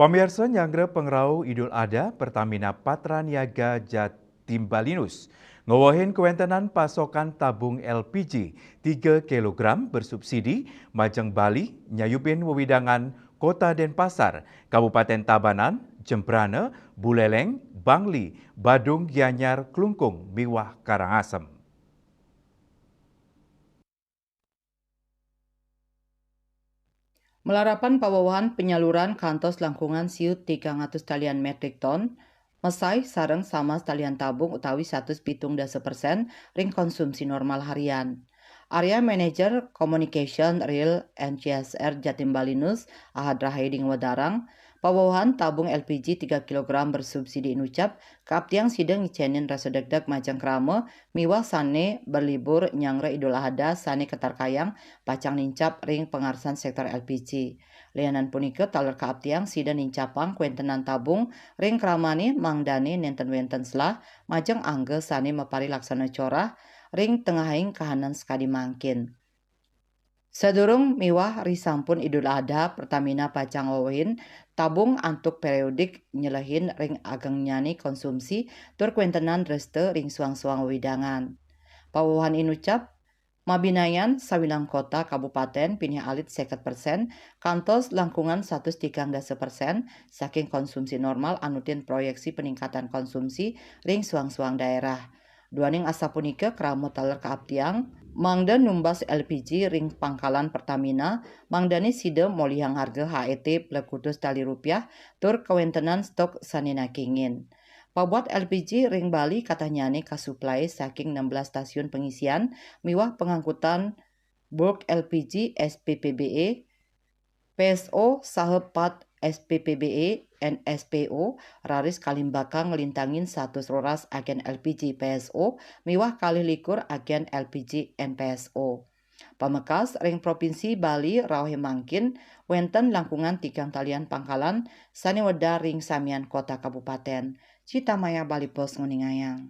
Pamirsa nyangre pengrau Idul Adha Pertamina Patraniaga Jatimbalinus ngowohin kewentenan pasokan tabung LPG 3 kg bersubsidi Majeng Bali, Nyayupin Wewidangan, Kota Denpasar, Kabupaten Tabanan, Jembrane, Buleleng, Bangli, Badung, Gianyar, Klungkung, Miwah, Karangasem. Melarapan pawawahan penyaluran kantos langkungan siut 300 talian metrik ton, mesai sareng sama talian tabung utawi 1,7% ring konsumsi normal harian. Area Manager Communication Real and CSR Jatimbalinus Ahad Rahiding Wadarang, pawawahan tabung LPG 3 kg bersubsidi inucap, kaaptiang sidang ngicenin rasa degdeg majang krame, miwah sane berlibur nyangre Idul Adha sane ketarkayang pacang nincap ring pengarsan sektor LPG. Lianan punika taler kaaptiang sida nincapang kuentenan tabung ring kramani mangdani nenten wenten selah majeng angge sane mapari laksana corah ring tengahing kahanan sekadi mangkin. Sadurung miwah risampun Idul Adha Pertamina pacang wawahin tabung antuk periodik nyelehin ring ageng nyani konsumsi tur kuentenan reste ring suang-suang widangan. Pawawahan inucap Mabinayan sawilang kota kabupaten pinih alit 50%, kantos langkungan 1,3% saking konsumsi normal anutin proyeksi peningkatan konsumsi ring suang-suang daerah. Duaning asa punika kramo taler kaaptiang, mangda numbas LPG ring pangkalan Pertamina, mangdani side molihang harga HET plekutus tali rupiah tur kewentenan stok sanina kingin. Pabuat LPG ring Bali katanyane kasuplai saking 16 stasiun pengisian miwah pengangkutan bulk LPG SPPBE, PSO sahepat SPPBE, NSPO, raris kalimbakang ngelintangin 100 roras agen LPG PSO, miwah kali likur agen LPG NPSO. Pamekas ring Provinsi Bali raweh mangkin wenten langkungan 3 talian pangkalan sani weda ring samian kota kabupaten. Citamaya Bali Pos nguningayang.